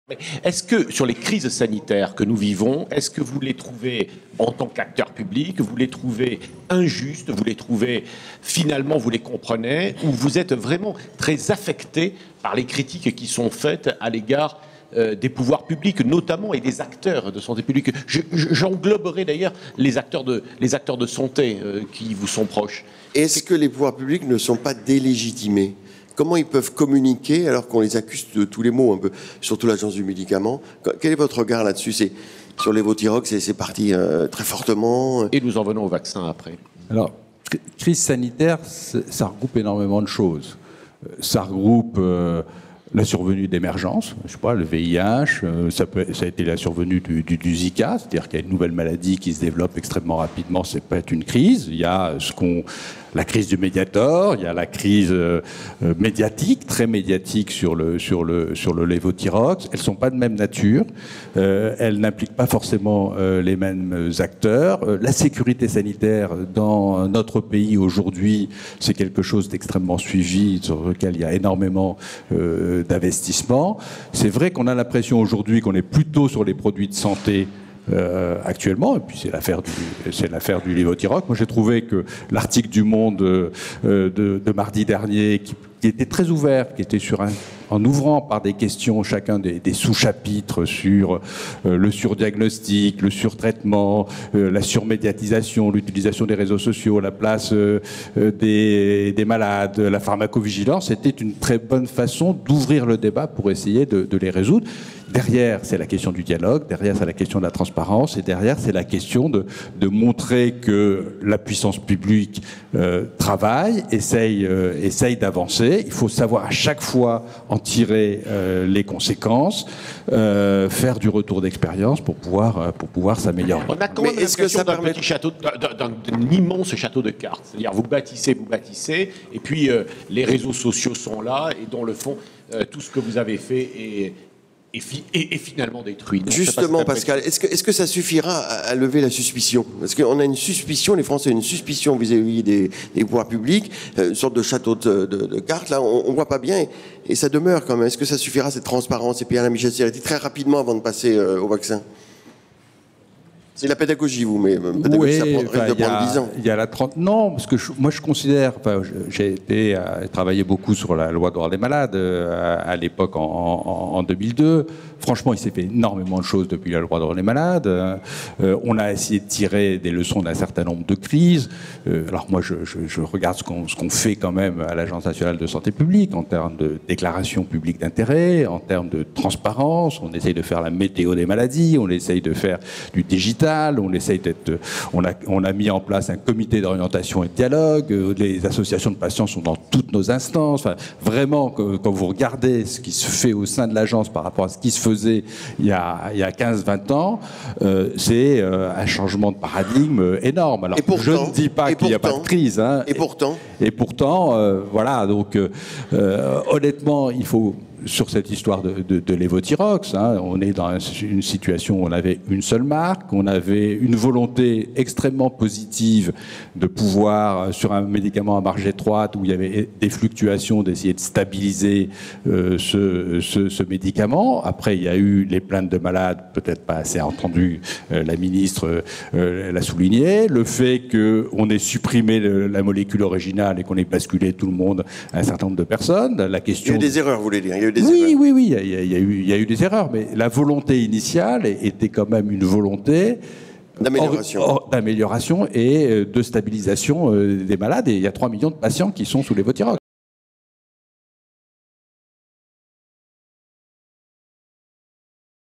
Mais est-ce que, sur les crises sanitaires que nous vivons, est-ce que vous les trouvez, en tant qu'acteur public, vous les trouvez injustes, vous les trouvez, finalement, vous les comprenez, ou vous êtes vraiment très affecté par les critiques qui sont faites à l'égard des pouvoirs publics, notamment, et des acteurs de santé publique? J'engloberai d'ailleurs les acteurs de santé qui vous sont proches. Est-ce que les pouvoirs publics ne sont pas délégitimés? Comment ils peuvent communiquer alors qu'on les accuse de tous les maux, un peu, surtout l'Agence du médicament? Quel est votre regard là-dessus? Sur l'évothyrox, c'est parti très fortement. Et nous en venons au vaccin après. Alors, crise sanitaire, ça regroupe énormément de choses. Ça regroupe la survenue d'émergence, je sais pas, le VIH, ça a été la survenue du Zika, c'est-à-dire qu'il y a une nouvelle maladie qui se développe extrêmement rapidement, c'est peut être une crise. Il y a la crise du Mediator, il y a la crise médiatique, très médiatique sur le lévothyrox. Elles sont pas de même nature, elles n'impliquent pas forcément les mêmes acteurs. La sécurité sanitaire dans notre pays aujourd'hui, c'est quelque chose d'extrêmement suivi, sur lequel il y a énormément d'investissement. C'est vrai qu'on a l'impression aujourd'hui qu'on est plutôt sur les produits de santé actuellement, et puis c'est l'affaire du lévothyrox. Moi j'ai trouvé que l'article du Monde de mardi dernier, qui était très ouvert, qui était en ouvrant par des questions chacun des sous-chapitres sur le surdiagnostic, le surtraitement, la surmédiatisation, l'utilisation des réseaux sociaux, la place des malades, la pharmacovigilance, c'était une très bonne façon d'ouvrir le débat pour essayer de les résoudre. Derrière, c'est la question du dialogue, derrière, c'est la question de la transparence, et derrière, c'est la question de montrer que la puissance publique travaille, essaye d'avancer. Il faut savoir à chaque fois en tirer les conséquences, faire du retour d'expérience pour pouvoir s'améliorer. On a quand même l'impression d'un petit château, d'un immense château de cartes. C'est-à-dire vous bâtissez, et puis les réseaux sociaux sont là, et dans le fond, tout ce que vous avez fait est finalement détruit. Donc, justement, Pascal, est-ce que ça suffira à lever la suspicion? Parce qu'on a une suspicion, les Français ont une suspicion vis-à-vis des pouvoirs publics, une sorte de château de cartes, là, on voit pas bien, et ça demeure quand même. Est-ce que ça suffira, cette transparence? Et puis Alain Michel-Sirletti, très rapidement avant de passer au vaccin. C'est la pédagogie, vous, mais oui, ça risque de prendre 10 ans. Il y a la 30... Non, parce que moi je considère... j'ai travaillé beaucoup sur la loi droit des malades à l'époque en 2002. Franchement, il s'est fait énormément de choses depuis la loi droit des malades. On a essayé de tirer des leçons d'un certain nombre de crises. Alors moi, je regarde ce qu'on fait quand même à l'Agence nationale de santé publique en termes de déclaration publique d'intérêt, en termes de transparence. On essaye de faire la météo des maladies, on essaye de faire du digital. On a mis en place un comité d'orientation et de dialogue. Les associations de patients sont dans toutes nos instances. Enfin, vraiment, quand vous regardez ce qui se fait au sein de l'agence par rapport à ce qui se faisait il y a 15-20 ans, c'est un changement de paradigme énorme. Alors, pourtant, je ne dis pas qu'il n'y a pas de crise. Hein, et pourtant, voilà. Donc, honnêtement, il faut... Sur cette histoire de lévothyrox, hein, on est dans une situation où on avait une seule marque, on avait une volonté extrêmement positive de pouvoir, sur un médicament à marge étroite, où il y avait des fluctuations, d'essayer de stabiliser ce médicament. Après, il y a eu les plaintes de malades, peut-être pas assez entendu, la ministre l'a souligné. Le fait qu'on ait supprimé la molécule originale et qu'on ait basculé tout le monde à un certain nombre de personnes. La question... Il y a eu des erreurs, vous voulez dire? Oui, il y a eu des erreurs, mais la volonté initiale était quand même une volonté d'amélioration et de stabilisation des malades. Et il y a 3 millions de patients qui sont sous lévothyrox.